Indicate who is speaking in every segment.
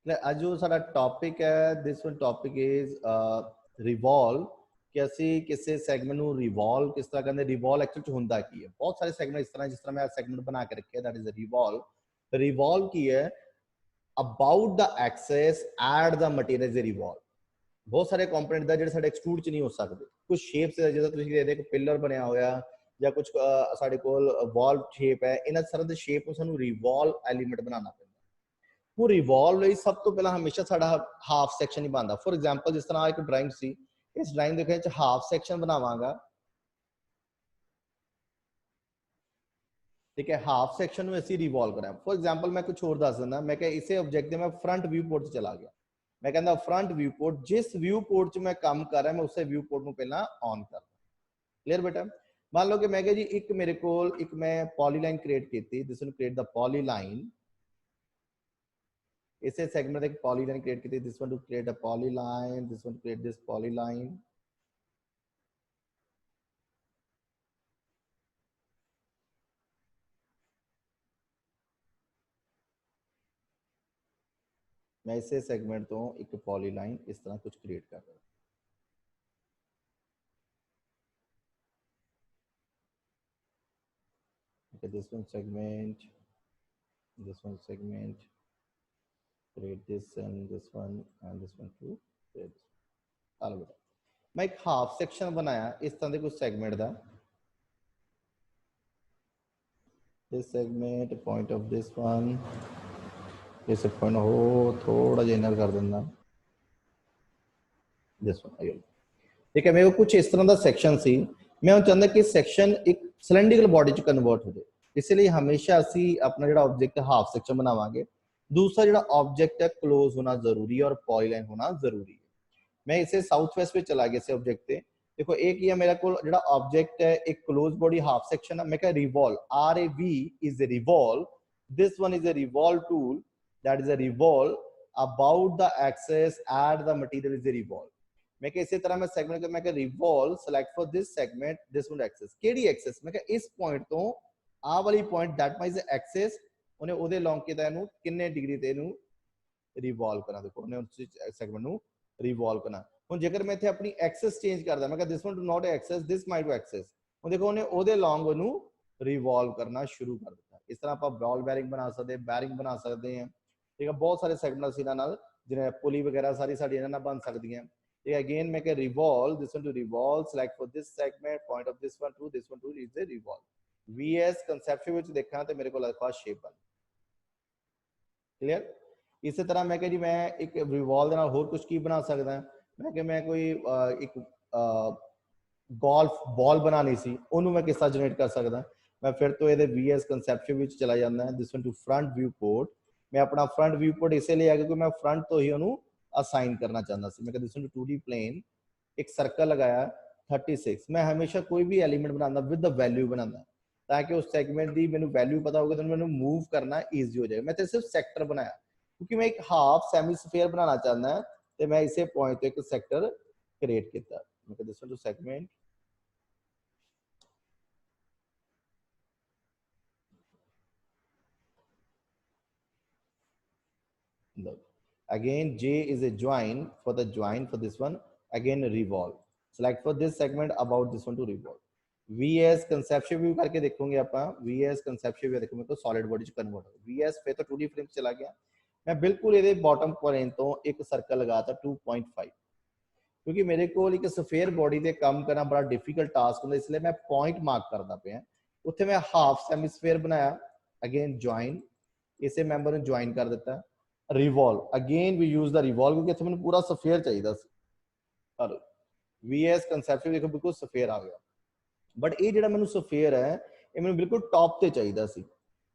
Speaker 1: ਅੱਜ ਜੋ ਸਾਡਾ ਟੌਪਿਕ ਹੈ ਦਿਸ ਵਨ ਟੌਪਿਕ ਇਜ਼ ਰਿਵੋਲਵ ਕਿ ਅਸੀਂ ਕਿਸੇ ਸੈਗਮੈਂਟ ਨੂੰ ਰਿਵੋਲਵ ਕਿਸ ਤਰ੍ਹਾਂ ਕਰਦੇ ਰਿਵੋਲਵ ਐਕਚੁਅਲ ਚ ਹੁੰਦਾ ਕੀ ਹੈ ਬਹੁਤ ਸਾਰੇ ਸੈਗਮੈਂਟ ਇਸ ਤਰ੍ਹਾਂ ਜਿਸ ਤਰ੍ਹਾਂ ਮੈਂ ਸੈਗਮੈਂਟ ਬਣਾ ਕੇ ਰੱਖਿਆ ਦੈਟ ਇਜ਼ ਰਿਵੋਲਵ ਕੀ ਹੈ about the axis at the material is revolve ਬਹੁਤ ਸਾਰੇ ਕੰਪੋਨੈਂਟ ਦਾ ਜਿਹੜੇ ਸਾਡੇ ਐਕਸਟਰੂਡ ਚ ਨਹੀਂ ਹੋ ਸਕਦੇ ਕੁਝ ਸ਼ੇਪਸ ਜਿਹਦਾ ਤੁਸੀਂ ਦੇਖਦੇ ਇੱਕ ਪਿਲਰ ਬਣਿਆ ਹੋਇਆ ਜਾਂ ਕੁਝ ਸਾਡੇ ਕੋਲ ਵਾਲ ਸ਼ੇਪ ਹੈ ਇਹਨਾਂ ਸਾਰਾ ਦੇ ਸ਼ੇਪ ਨੂੰ ਸਾਨੂੰ ਰਿਵੋਲਵ ਐਲੀਮੈਂਟ ਬਣਾਉਣਾ ਪੈਂਦਾ वो रिवॉल्व ਲਈ ਸਭ ਤੋਂ ਪਹਿਲਾਂ ਹਮੇਸ਼ਾ ਸਾਡਾ ਹਾਫ ਸੈਕਸ਼ਨ ਹੀ ਬਣਦਾ ਫॉर एग्जांपल ਜਿਸ ਤਰ੍ਹਾਂ ਇੱਕ ਡਰਾਇੰਗ ਸੀ ਇਸ ਡਰਾਇੰਗ ਦੇ ਵਿੱਚ ਹਾਫ ਸੈਕਸ਼ਨ ਬਣਾਵਾਂਗਾ ठीक है हाफ सेक्शन में ਅਸੀਂ रिवॉल्व करा फॉर एग्जांपल मैं कुछ और दस दिंदा मैं कह इसे ऑब्जेक्ट में फ्रंट व्यू पोर्ट च चला गया मैं कहता फ्रंट व्यू पोर्ट जिस व्यू पोर्ट च मैं काम कर रहा मैं उसे व्यू पोर्ट ਨੂੰ ਪਹਿਲਾਂ ऑन करना क्लियर बेटा मान लो कि मैं कह जी एक मेरे को एक मैं पॉलीलाइन क्रिएट की this will create the polyline इसे सेगमेंट एक पॉलीलाइन क्रिएट की this one to create a polyline this one to create this polyline मैं इसे सेगमेंट तो एक पॉलीलाइन इस तरह कुछ क्रिएट कर रहा हूं okay this one segment create this and this one to create this आलो बेटा मैं एक हाफ सेक्शन बनाया इस तरह के कुछ सेगमेंट दा this segment point of this one इस पॉइंट हो थोड़ा जिहा इनर कर देना this one ठीक है मेरे को कुछ इस तरह का सेक्शन सी मैं चाहता कि सेक्शन एक सिलेंड्रिकल बॉडी च कन्वर्ट हो जाए इसलिए हमेशा असी अपना जो ऑब्जेक्ट हाफ सेक्शन बनावांगे दूसरा जो ऑब्जेक्ट है क्लोज होना जरूरी है और पॉलीलाइन होना जरूरी है मैं इसे साउथ वेस्ट में चला गया इसे ऑब्जेक्ट पे देखो एक ही है मेरे को जो ऑब्जेक्ट है एक क्लोज बॉडी हाफ सेक्शन है मैं क्या revolve RAV is a revolve this one is a revolve tool that is a revolve about the axis at the material is a revolve मैं इसी तरह मैं सेगमेंट मैं revolve select for this segment this one axis केडी axis मैं इस point तो आ वाली पॉइंट दैट माइज एक्सेस उन्हें ओदे लॉन्ग किता इनु किन्ने डिग्री ते इनु रिवॉल्व करना देखो उन्हें उस सेगमेंट नु रिवॉल्व करना हुन जेकर मैं इथे अपनी एक्सेस चेंज करदा मैं this one to not axis this might to axis हुन देखो उन्हें ओदे लॉन्ग ओनु रिवॉल्व करना शुरू कर दिता इस तरह आप बॉल बेरिंग बना सकते हैं बैरिंग बना सकते हैं ठीक है बहुत सारे सेगमेंट इन्हां नाल जिन्हें पुली वगैरह सारी साडी इन्हां नाल बन सकदी हैं again make a revolve this one to revolve select for this segment point of this one to is a revolve vs conceptual ਵਿੱਚ ਦੇਖਾਂ ਤੇ ਮੇਰੇ ਕੋਲ ਆਸ-ਪਾਸ ਸ਼ੇਪ ਬਣ क्लियर इसी तरह मैं कह जी मैं एक रिवॉल्व ਦੇ ਨਾਲ ਹੋਰ ਕੁਝ ਕੀ ਬਣਾ ਸਕਦਾ ਮੈਂ ਕਿ ਮੈਂ ਕੋਈ ਇੱਕ ਗੋਲਫ ਬਾਲ ਬਣਾਣੀ ਸੀ ਉਹਨੂੰ ਮੈਂ ਕਿਸ ਤਰ੍ਹਾਂ ਜਨਰੇਟ ਕਰ ਸਕਦਾ ਮੈਂ ਫਿਰ ਤੋਂ ਇਹਦੇ vs conceptual ਵਿੱਚ ਚਲਾ ਜਾਂਦਾ this one to front viewport मैं अपना फ्रंट viewport इसलिए आ क्योंकि मैं फ्रंट तो ही ਉਹਨੂੰ असाइन करना चाहता सी मैं कहते सुन 2D प्लेन एक सर्कल लगाया 36 मैं हमेशा कोई भी एलिमेंट बनाता विद द वैल्यू बनाता ताकि उस सेगमेंट की मैंने वैल्यू पता होगी तो मैंने मूव करना ईजी हो जाएगा मैं तो सिर्फ सेक्टर बनाया क्योंकि मैं एक हाफ सेमी स्फीयर बनाना चाहता है तो मैं इसे पॉइंट एक सेक्टर क्रिएट किया मैं कहते सुन to segment again J is a join for the join for this one again revolve select for this segment about this one to revolve vs conceptual view करके देखोगे ਆਪਾਂ vs conceptual view देखो मेरे को solid body च convert हो vs पे तो 2D फ्रेम चला गया मैं बिल्कुल ਇਹਦੇ बॉटम पॉइंट तो एक सर्कल लगाता 2.5 क्योंकि मेरे को एक स्फीयर बॉडी ਤੇ ਕੰਮ करना बड़ा डिफिकल्ट टास्क ਹੁੰਦਾ इसलिए मैं पॉइंट मार्क करदा ਪਿਆ ਉੱਥੇ मैं हाफ सेमी स्फीयर बनाया अगेन ज्वाइन इसे मेंबर ਨੂੰ ज्वाइन कर ਦਿੱਤਾ revolve again we use the revolve क्योंकि इत्थे मैंने पूरा स्फीयर चाहिए और वीएस कंसेप्चुअल देखो बिल्कुल स्फीयर आ गया बट ये जेड़ा मैंने स्फीयर है ये मैंने बिल्कुल टॉप ते चाहिए सी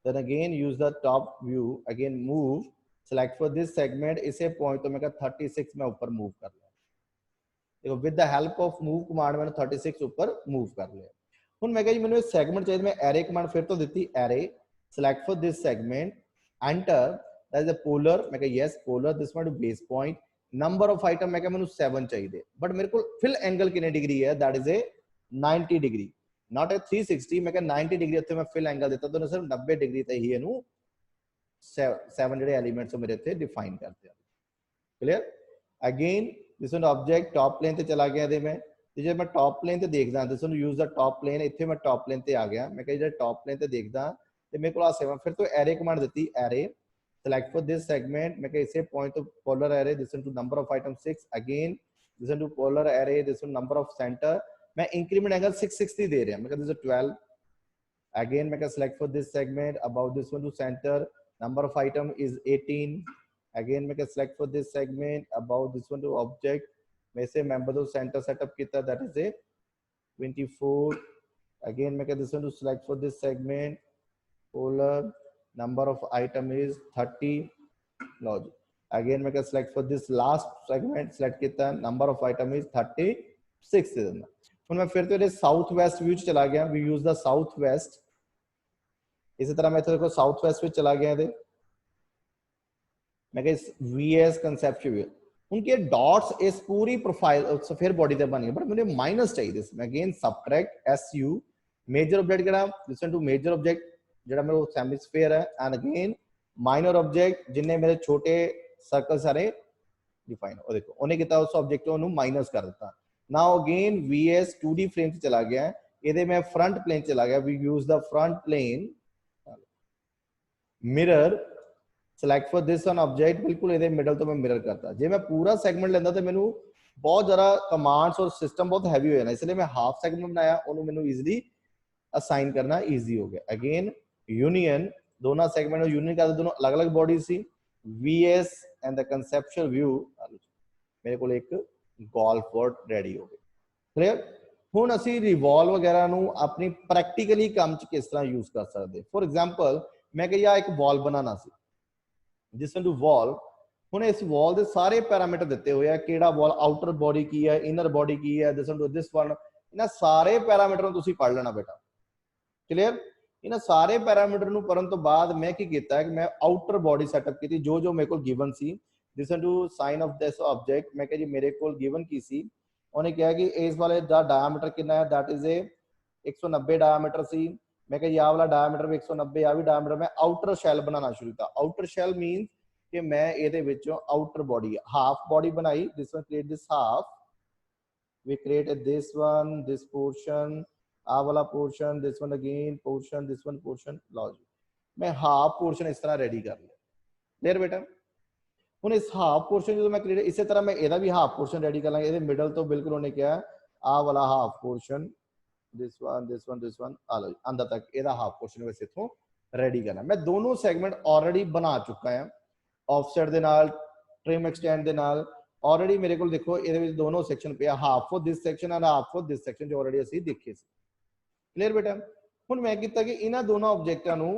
Speaker 1: then again use the top view again move select for this segment इसे पॉइंट तो मैं 36 में ऊपर मूव कर लिया देखो with the help of move command मैंने 36 ऊपर मूव कर लिया हुन मैं कहा जी मैंने सेगमेंट चाहिए मैं एरे कमांड फिर तो दी array select for this segment enter that is a polar मैं कहा yes polar this one to base point number of item मैं कहा मैंने 7 चाहिए बट मेरे को फिल एंगल कितने डिग्री है that is a 90 degree not a 360 मैं कहा 90 डिग्री ਉੱਥੇ मैं फिल एंगल देता तो सिर्फ 90 डिग्री ਤੇ ਹੀ ਇਹਨੂੰ 7 ਜਿਹੜੇ ਐਲੀਮੈਂਟਸ ਮੇਰੇ ਇੱਥੇ ਡਿਫਾਈਨ ਕਰਤੇ ਆ। Clear. Again this one object top plane ਤੇ ਚਲਾ ਗਿਆ ਇਹਦੇ ਮੈਂ, ਤੇ ਜੇ ਮੈਂ टॉप प्लेन ਤੇ ਦੇਖਦਾ ਦਿਸ ਵਨ ਯੂਜ਼ ਦਾ टॉप प्लेन, ਇੱਥੇ ਮੈਂ टॉप प्लेन ਤੇ ਆ ਗਿਆ, ਮੈਂ ਕਿਹਾ ਜਿਹੜਾ टॉप प्लेन ਤੇ ਦੇਖਦਾ ਤੇ ਮੇਰੇ ਕੋਲ ਆ 7, ਫਿਰ ਤੋਂ ਐਰੇ ਕਮਾਂਡ ਦਿੱਤੀ, array select for this segment, मैं इसे point to polar array, this one to number of items 6, again this one to polar array, this one number of center, मैं increment angle 660 दे रहा, मैं this is 12, again मैं select for this segment, about this one to center, number of item is 18, again मैं select for this segment, about this one to object, मैं इसे member to center setup किया, that is a 24, again मैं this one to select for this segment, polar, number of item is 30, logic, again मैं select for this last segment, select किया, number of item is 36 दे देना। ਹੁਣ मैं फिर तो south west view चला गया, we use the south west, इसी तरह मैं देखो साउथ वेस्ट में चला गया थे, मैं VS कंसेप्चुअल व्यू, उनके डॉट्स इस पूरी प्रोफाइल फिर बॉडी ते बन गई, बट मुझे माइनस चाहिए, मैं again subtract SU major object करा, लिसन टू मेजर ऑब्जेक्ट ਜਿਹੜਾ ਮੇਰਾ ਸੈਮੀਸਫੇਅਰ ਹੈ, ਐਂਡ ਅਗੇਨ ਮਾਈਨਰ ਆਬਜੈਕਟ ਜਿੰਨੇ ਮੇਰੇ ਛੋਟੇ ਸਰਕਲ ਸਾਰੇ ਡਿਫਾਈਨ, ਉਹ ਦੇਖੋ ਉਹਨੇ ਕੀਤਾ ਉਸ ਆਬਜੈਕਟ ਨੂੰ ਮਾਈਨਸ ਕਰ ਦਿੱਤਾ। ਨਾਓ ਅਗੇਨ VS 2D ਫਰੇਮ ਚ ਚਲਾ ਗਿਆ, ਇਹਦੇ ਮੈਂ ਫਰੰਟ ਪਲੇਨ ਚਲਾ ਗਿਆ, we use the front plane mirror, select for this one object, ਬਿਲਕੁਲ ਇਹਦੇ ਮਿਡਲ ਤੋਂ ਮੈਂ ਮਿਰਰ ਕਰਤਾ। ਜੇ ਮੈਂ ਪੂਰਾ ਸੈਗਮੈਂਟ ਲੈਂਦਾ ਤੇ ਮੈਨੂੰ ਬਹੁਤ ਜ਼ਿਆਦਾ ਕਮਾਂਡਸ ਔਰ ਸਿਸਟਮ ਬਹੁਤ ਹੈਵੀ ਹੋ ਜਾਣਾ, ਇਸ ਲਈ ਮੈਂ ਹਾਫ ਸੈਗਮੈਂਟ ਬਣਾਇਆ, ਉਹਨੂੰ ਮੈਨੂੰ ਈਜ਼ੀਲੀ ਅਸਾਈਨ ਕਰਨਾ ਈਜ਼ੀ ਹੋ ਗਿਆ। ਅਗੇਨ यूनियन, दोनों सेगमेंट में यूनियन का दोनों अलग अलग बॉडी सी, VS and the conceptual view मेरे को एक गोल्फ वर्ड रेडी हो गए। क्लियर। हुण असी रिवॉल्व वगैरह नू अपनी प्रैक्टिकली काम च किस तरह यूज कर सकते। फॉर एग्जांपल मैं कहा एक वॉल बनाना सी, जिस टू वॉल, हुण इस वॉल के सारे पैरामीटर दिते हुए हैं, केड़ा वॉल आउटर बॉडी की है, इनर बॉडी की है, दिस वन, इन्हां सारे पैरामीटर नू तुसीं पढ़ लेना बेटा। क्लियर। इन्हां सारे पैरामीटर नू पढ़न तो बाद मैं की कीता है कि मैं आउटर बॉडी सैटअप की, जो जो मेरे को गिवन सी, listen to sign of this object, मैं कहा जी मेरे को गिवन की सी, उन्हें कहा कि इस वाले दा डायमीटर कितना है, दैट इज ए 190 डायमीटर सी, मैं कहा जी आ वाला डायमीटर भी 190, आ भी डायमीटर, मैं आउटर शैल बनाना शुरू किया। आउटर शैल मीन कि मैं ये विचों आउटर बॉडी हाफ बॉडी बनाई, this one create this half, we create this one, this portion, आ वाला portion, this one again portion, this one portion, logic, मैं हाफ पोर्शन इस तरह रेडी कर लिया। क्लियर बेटा। हुण इस हाफ पोर्शन जो मैं क्रिएट, इसी तरह मैं एदा भी हाफ पोर्शन रेडी कर लांगे, इहदे मिडल तो बिल्कुल उन्हें क्या आ वाला half portion, this one this one this one, आ लो अंदर तक एदा हाफ पोर्शन वैसे इथों रेडी करना। मैं दोनों सेगमेंट ऑलरेडी बना चुका है, ऑफसेट दे नाल, ट्रिम एक्सटेंड दे नाल, ऑलरेडी मेरे को देखो ये दोनों सेक्शन पे, half for this section and half for this section, जो ऑलरेडी असीं देखे सी। क्लियर बेटा। हुण मैं कीता कि इन्हां दोनों ऑब्जेक्टां नूं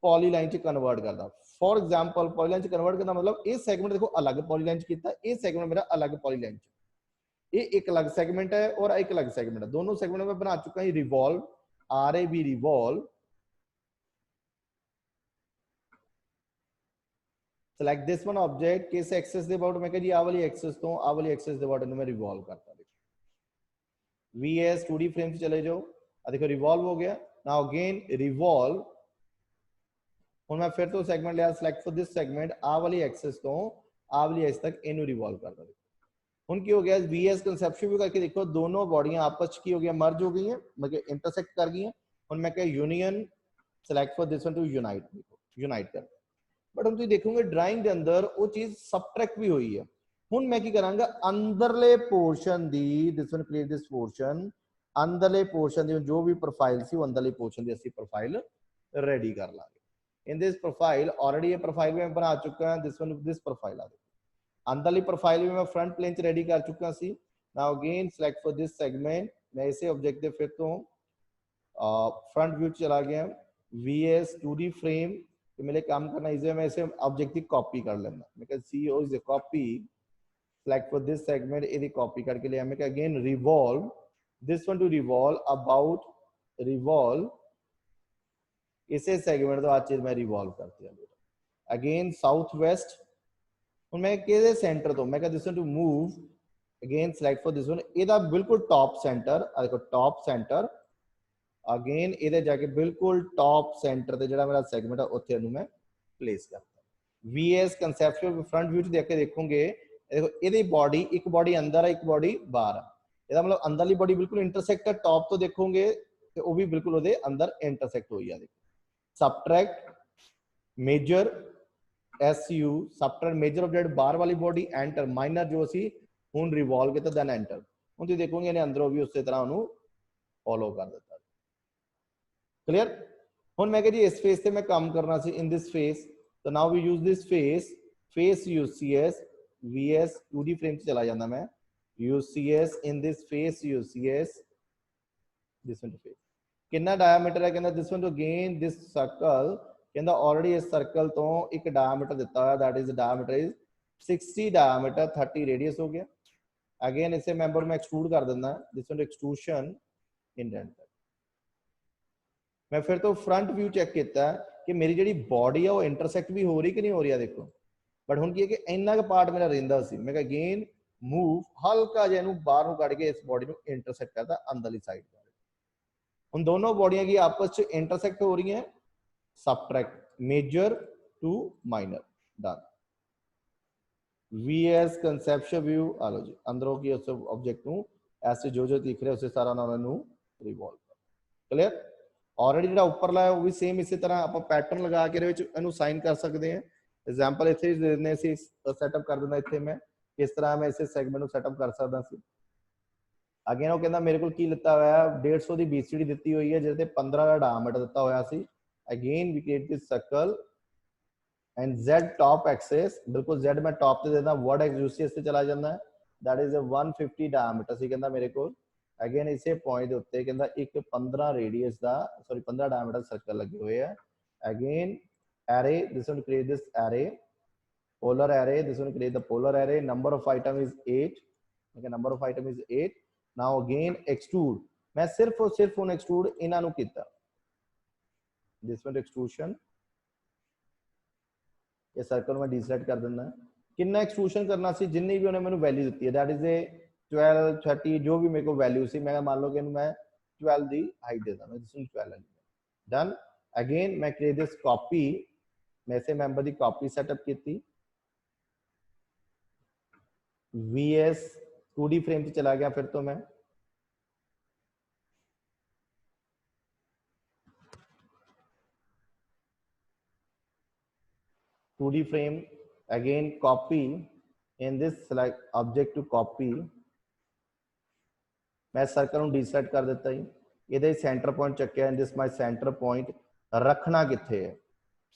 Speaker 1: पॉलीलाइन च कन्वर्ट करदा। फॉर एग्जांपल पॉलीलाइन च कन्वर्ट करदा मतलब ये सेगमेंट देखो अलग पॉलीलाइन च कीता, ये सेगमेंट मेरा अलग पॉलीलाइन च, ये एक अलग सेगमेंट है और एक अलग सेगमेंट है, दोनों सेगमेंट में बना चुका हूं। Revolve, RAB revolve, select this one object, किस एक्सिस दे अबाउट, मैं कहा जी आ वाली एक्सिस तो आ वाली एक्सिस दे अबाउट मैं रिवॉल्व करता। VS 2D फ्रेम से चले जाओ, देखो रिवॉल्व हो गया। नाउ अगेन रिवॉल्व, हुण मैं फिर तो सेगमेंट लिया, सिलेक्ट फॉर दिस सेगमेंट, आ वाली एक्सिस तो आ वाली एक्सिस तक इनू रिवॉल्व करता। हुण की हो गया, VS कंसेप्चुअल व्यू करके देखो दोनों बॉडियां आपस की हो गया, मर्ज हो गई हैं, मतलब इंटरसेक्ट कर गई हैं। हुण मैं कह union, select for this one to unite, देखो यूनाइट कर, बट हम तुम देखोगे ड्राइंग के अंदर वो चीज सबट्रैक्ट भी हुई है। हुण मैं की करांगा अंदरले पोर्शन दी, this one create this portion, अंदरले पोर्शन दी जो भी प्रोफाइल सी वो अंदरले पोर्शन दी असी प्रोफाइल रेडी कर लांगे। इन दिस प्रोफाइल ऑलरेडी ये प्रोफाइल में बना चुका है, दिस वन दिस प्रोफाइल आ अंदरली प्रोफाइल भी मैं फ्रंट प्लेन च रेडी कर चुका सी। Now again select for this segment, मैं इसे ऑब्जेक्ट दे फिर तो फ्रंट व्यू चला गया, VS 2D फ्रेम, तो मेरे काम करना इजी है, मैं इसे ऑब्जेक्ट की कॉपी कर लेना, मैं कह CO is a copy, select for this segment, ये कॉपी करके लिया, मैं कह again revolve, this one to revolve, about revolve, इसे सेगमेंट तो आज चीज मैं रिवॉल्व करती हूँ। अगेन साउथ वेस्ट, मैं के सेंटर तो मैं कह this one to move, again select for this one, ਇਹਦਾ बिल्कुल टॉप सेंटर, आ देखो टॉप सेंटर, अगेन ਇਹਦੇ जाके बिल्कुल टॉप सेंटर ਤੇ ਜਿਹੜਾ ਮੇਰਾ सेगमेंट है ਉੱਥੇ ਇਹਨੂੰ मैं प्लेस करता। VS कंसैप्चुअल फ्रंट व्यू देख के देखोगे, देखो ये बॉडी, एक बॉडी अंदर है, एक बॉडी बाहर है, ਇਹਦਾ मतलब अंदरली बॉडी बिल्कुल इंटरसेक्ट है, टॉप तो देखोगे तो वो भी बिल्कुल ਉਹਦੇ अंदर इंटरसेक्ट हुई है। Subtract major SU subtract major of ਜਿਹੜੀ ਬਾਹਰ ਵਾਲੀ ਬॉडी, एंटर माइनर जो ਅਸੀਂ ਹੁਣ ਰਿਵੋਲਵ ਕੀਤਾ ਦੈਨ एंटर। ਹੁਣ ਤੁਸੀਂ ਦੇਖੋਗੇ ਇਹਨੇ ਅੰਦਰੋਂ ਵੀ ਉਸੇ ਤਰ੍ਹਾਂ ਉਹਨੂੰ ਫੋਲੋ ਕਰ ਦਿੱਤਾ। ਕਲੀਅਰ। ਹੁਣ ਮੈਂ ਕਿਹਾ ਜੀ ਇਸ ਫੇਸ ਤੇ ਮੈਂ ਕੰਮ ਕਰਨਾ ਸੀ, ਇਨ ਦਿਸ ਫੇਸ, ਤਾਂ now we use this face UCS VS 2D frame ਚ ਚਲਾ ਜਾਂਦਾ मैं, UCS in this face UCS this one to face कितना डायमीटर है, कहना this one to gain this circle, कहना already इस सर्कल तो एक डायमीटर देता है, that is diameter is 60 diameter 30 radius हो गया। अगेन इसे मेंबर में एक्सट्रूड कर देना, this one to extrusion indent। मैं फिर तो फ्रंट व्यू चेक किया कि मेरी जी बॉडी है वो इंटरसेक्ट भी हो रही कि नहीं हो रही है, देखो। बट हुण की है कि इन्ना का पार्ट मेरा रहिंदा सी, मैं कहा अगेन मूव हल्का जिहा इहनूं बाहर नूं कढ के इस बॉडी नूं इंटरसेक्ट करता अंदरली साइड। हुण दोनों बॉडियां की आपस च इंटरसेक्ट हो रही हैं, subtract major to minor done. VS conceptual view आ लो जी, अंदरों की उस ऑब्जेक्ट नूं ऐसे जो दिख रहा है उसे सारा ना नूं रिवॉल्व कर। क्लियर। ऑलरेडी जिहड़ा उपरला है वो भी सेम इसी तरह आप पैटर्न लगा के इहनूं साइन कर सकते हैं। एग्जाम्पल इत्थे देने सी सैटअप कर देना, इत्थे मैं किस तरह मैं इसे सैगमेंट सैटअप कर सकदा सी। अगेन वो कहंदा मेरे को की लिता होया 150 दी BCD दित्ती हुई है, जिहदे 15 दा डायमीटर दित्ता होया सी। Again we create this circle and Z top axis, बिल्कुल Z मैं टॉप ते देना, वर्ड एक्स UCS ते चला जांदा है, दैट इज अ 150 डायमीटर सी कहंदा मेरे को। अगेन इसे पॉइंट दे उत्ते कहंदा एक 15 रेडियस दा सॉरी 15 डायमीटर सर्कल लगे हुए हैं। Again array, this one create this array, polar array, this one create the polar array, number of item is 8, okay, number of item is 8। now again extrude, मैं सिर्फ और सिर्फ उन extrude इन्हां नूं कीता, this one extrusion, ये circle में डिसेलेक्ट कर देना। कितना एक्सट्रूशन करना सी, जिन्नी भी उन्हें मैंने वैल्यू दी है, दैट इज ए 12 30 जो भी मेरे को वैल्यू सी, मैं मान लो कि मैं 12 दी हाइट देता, मैं जिसमें 12 डन। अगेन मैं क्रिएट दिस कॉपी, मैं से मेंबर दी कॉपी सेटअप की, VS 2D फ्रेम से चला गया, फिर तो मैं two frame again copy in this select object to copy, मैं सर्कल डिसेलेक्ट कर देता ही, ये सेंटर पॉइंट चक्या, in this my centre point रखना किथे है,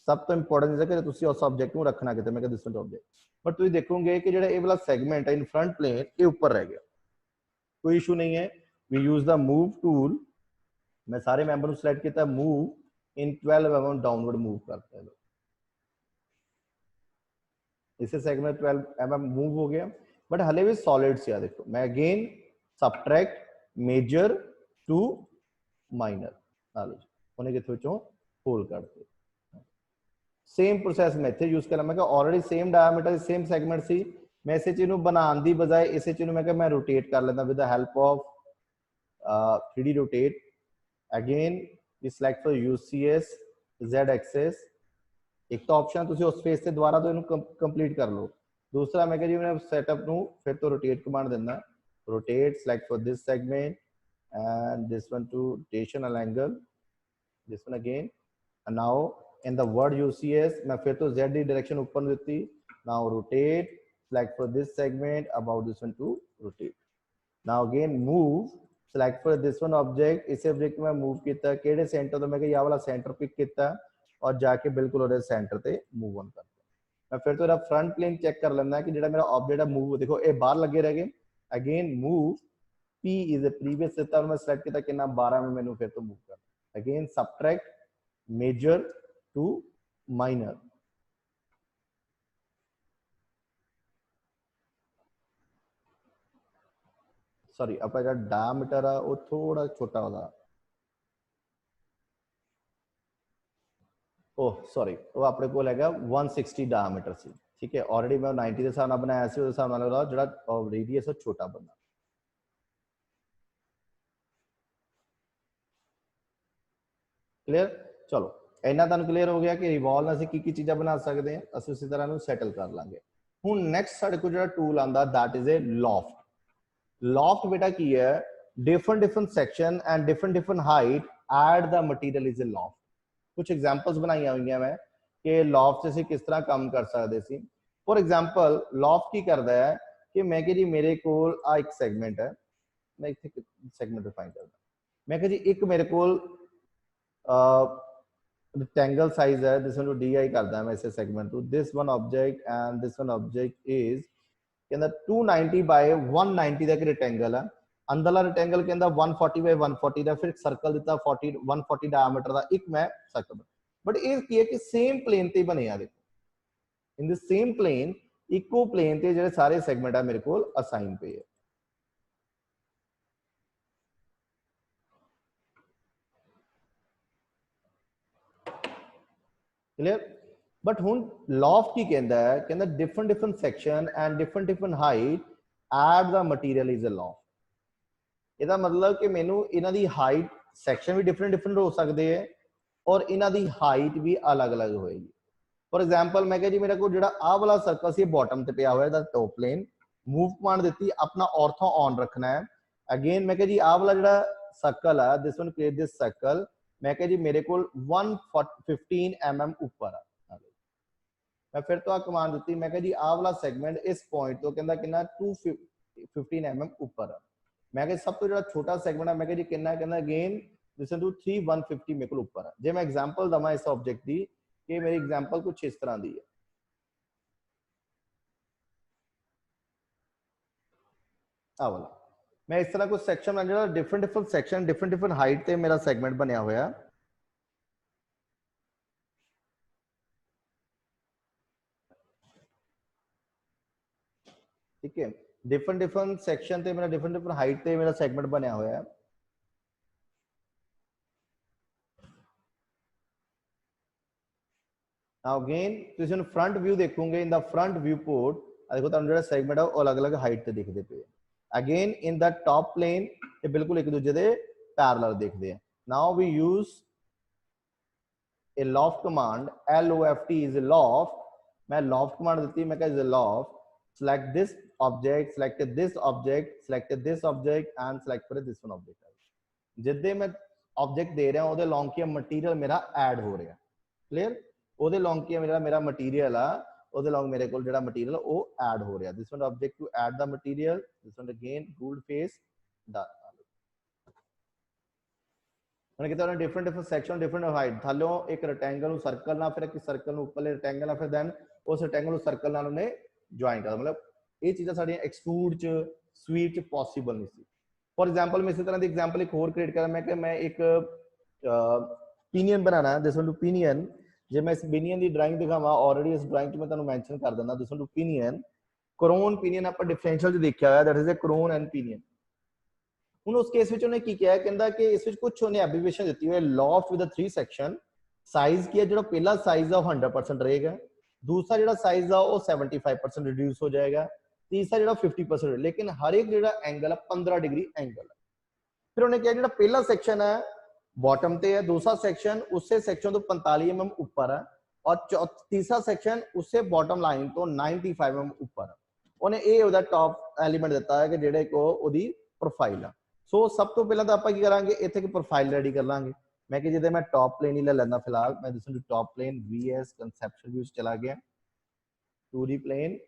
Speaker 1: सब तो इंपोर्टेंट है कि तुसी उस ऑब्जेक्ट को रखना किथे, मैं दिस ऑब्जेक्ट। बट तुम देखोगे कि जो ये वाला सेगमेंट है इन फ्रंट प्लेन ये ऊपर रह गया, कोई इशू नहीं है। We use the move tool, मैं सारे मेंबर को सिलेक्ट किया, move in 12 mm downward move करते हैं, इसे सेगमेंट 12 mm मूव हो गया, बट हले भी सॉलिड से। देखो मैं again subtract major to minor, उन्हें कितने चो होल करते, सेम प्रोसेस मैं इत्थे यूज करा। मैं already same diameter same segment सी, मैं इसे चीज बनाने की बजाय इसे चीज मैं रोटेट कर लेना with the help of 3D rotate. Again we select for UCS Z axis, एक तो ऑप्शन तुसी उस फेस से दोबारा तो इन्हों कंप्लीट कर लो, दूसरा मैं जी मैं सेटअप नूं फिर तो रोटेट कमांड देना, rotate select for this segment and this one to rotational angle, this one again and now in the word UCS मैं फिर तो Z डायरेक्शन ऊपर देती, now rotate select for this segment about this one to rotate, now again move select for this one object, इस object में move किया केड़े centre तो मैं ये वाला सेंटर पिक किया और जाके बिल्कुल ओदे सेंटर ते मूव ऑन करता। मैं फिर तो फ्रंट प्लेन चेक कर लेना कि जेड़ा मेरा ऑब्जेक्ट है मूव, देखो ये बाहर लगे रह गए। Again move P is a previous set, मैं सिलेक्ट किया कितना 12 में मैंने फिर तो मूव कर, again subtract major to minor, sorry अपना जो डायमीटर है वो थोड़ा छोटा होगा, ओह सॉरी वो अपने को है 160 डायमीटर से, ठीक है। ऑलरेडी मैं 90 के हिसाब बनाया सी, उस हिसाब नाल जो रेडियस है छोटा बनना। क्लियर, चलो इन्ना तुहानूं क्लीयर हो गया कि रिवॉल्व असीं की चीज़ां बना सकते हैं, असीं उसी तरह नूं सैटल कर लांगे। हुण नैक्सट साडे कोल जिहड़ा टूल आंदा that is a loft. Loft बेटा की है, different different section and different different height add the material is a loft. कुछ एग्जाम्पल्स बनाई हुई हैं मैं कि लॉफ्ट से किस तरह काम कर सकते सी। फॉर एग्जाम्पल लॉफ्ट की करता है कि मैं कि जी मेरे को एक सैगमेंट है, मैं इतने सैगमेंट डिफाइन करदा, मैं कि जी एक मेरे को rectangle size है, this one to di करदा मैं इसे segment to this one object and this one object is कहंदा 290 by 190 ਦਾ ਇੱਕ rectangle है, अंदरला rectangle कहंदा 140 by 140 ਦਾ, फिर सर्कल दिता 40 140 डायमीटर ਦਾ ਇੱਕ मैं सर्कल, बट ਇਹ ਕੀ ਹੈ ਕਿ ਸੇਮ प्लेन ਤੇ ਬਣੇ ਆ। देखो इन द सेम प्लेन इको प्लेन ਤੇ ਜਿਹੜੇ ਸਾਰੇ ਸੈਗਮੈਂਟ ਆ ਮੇਰੇ ਕੋਲ ਅਸਾਈਨ ਪਏ ਆ। क्लियर। बट हुण लॉफ्ट की कहता है, कहता different different section and different different height at the material is a loft. इसका मतलब कि मैनू इन्हां दी हाइट सैक्शन भी डिफरेंट डिफरेंट हो सकते हैं और इन्हां दी हाइट भी अलग अलग होएगी। फॉर एग्जाम्पल मैं कह जी मेरे को जो आ वाला सर्कल से बॉटम से पिया हुआ टॉप प्लेन मूव कमांड दी अपना ऑर्थो ऑन रखना है। अगेन मैं कह जी आ वाला जो सर्कल है this one create this circle, मैं कह जी मेरे को 115 mm ऊपर है। मैं फिर तो कमांड दी, मैं कह जी आ वाला सैगमेंट इस पॉइंट तो कहता कि 215 mm ऊपर है। मैं कह सब तो जो छोटा सैगमेंट है मैं कह जी कि अगेन दिस टू 3150 मेरे को ऊपर है। जे मैं एग्जाम्पल दवा इस ऑब्जेक्ट की कि मेरी एग्जाम्पल कुछ इस तरह की है, आ वाला मैं इस तरह कुछ सैक्शन जो different different section different different height से मेरा सैगमेंट बनया हुआ है। ठीक है, डिफरेंट डिफरेंट सैक्शन से मेरा डिफरेंट डिफरेंट हाइट से मेरा सैगमेंट बनया हुआ है। नाउ अगेन तुम फ्रंट व्यू देखोगे, in the front view port देखो तुम जो सैगमेंट है वो अलग अलग हाइट से दिखते पे। Again in the top plane ये बिल्कुल एक दूसरे के पैरेलल दिखते हैं। Now we use a loft command, LOFT is a loft. मैं लॉफ्ट कमांड दी, मैं कहा loft select this object, selected this object, selected this object and select for this one object। जिद्दे मैं ऑब्जेक्ट दे रहा हूं ਉਹਦੇ ਲੌਂਗ ਕੀ ਮਟੀਰੀਅਲ ਮੇਰਾ add ਹੋ ਰਿਹਾ। ਕਲੀਅਰ, ਉਹਦੇ ਲੌਂਗ ਕੀ ਮੇਰਾ ਮਟੀਰੀਅਲ ਆ, ਉਹਦੇ ਲੌਂਗ ਮੇਰੇ ਕੋਲ ਜਿਹੜਾ ਮਟੀਰੀਅਲ ਉਹ ਐਡ ਹੋ ਰਿਹਾ। This one object to add the material, this one again ruled face done. मैंने कहता है different different section different height थल्लों एक रेक्टेंगल सर्कल ना, फिर एक सर्कल ऊपर रेक्टेंगल ना, फिर दैन उस रेक्टेंगल सर्कल नाल उन्हें ज्वाइन कर, मतलब ये चीज़ां साडियां एक्सट्रूड च स्वीट च पॉसिबल नहीं सी। फॉर एग्जांपल मैं इसी तरह की एग्जांपल एक और क्रिएट करा, मैं कि मैं एक पिनियन बनाना है, दिस वन टू पिनियन। जे मैं इस पिनियन की ड्राइंग दिखावा ऑलरेडी इस ड्राइंग च मैं तुहानूं मैंशन कर दिंदा, this one to pinion crown pinion आपां डिफरेंशियल च देखिया होया, that is a crown and pinion. ਹੁਣ ਉਸ ਕੇਸ ਵਿੱਚ ਉਹਨੇ ਕੀ ਕਿਹਾ, ਕਹਿੰਦਾ ਕਿ ਇਸ ਵਿੱਚ ਕੁਝ ਉਹਨੇ ਐਬਰੀਵੇਸ਼ਨ ਦਿੱਤੀ ਹੋਈ ਹੈ ਲੌਫਟ ਵਿਦ 3 ਸੈਕਸ਼ਨ। ਸਾਈਜ਼ ਕੀ ਹੈ, ਜਿਹੜਾ ਪਹਿਲਾ ਸਾਈਜ਼ ਆ ਉਹ 100% ਰਹੇਗਾ, ਦੂਸਰਾ ਜਿਹੜਾ ਸਾਈਜ਼ ਆ ਉਹ 75% ਰਿਡਿਊਸ ਹੋ ਜਾਏਗਾ, ਤੀਸਰਾ ਜਿਹੜਾ 50%, ਲੇਕਿਨ ਹਰ ਇੱਕ ਜਿਹੜਾ ਐਂਗਲ ਆ 15 ਡਿਗਰੀ ਐਂਗਲ ਹੈ। ਫਿਰ ਉਹਨੇ ਕਿਹਾ ਜਿਹੜਾ ਪਹਿਲਾ ਸੈਕਸ਼ਨ ਹੈ बॉटम पे है, दूसरा सेक्शन उससे सेक्शन तो 45 mm ऊपर है और तीसरा सेक्शन उससे बॉटम लाइन तो 95 mm ऊपर है। उन्हें ये ਉਹਦਾ टॉप एलिमेंट ਦਿੱਤਾ है कि ਜਿਹੜੇ ਕੋ ਉਹਦੀ प्रोफाइल है। सो सब तो पहले तो आप की करांगे इत्थे की प्रोफाइल रेडी कर लांगे। मैं कि जिदे मैं टॉप प्लेन ही ले लेना फिलहाल, मैं this top plane VS conceptual view चला गया 2D प्लेन।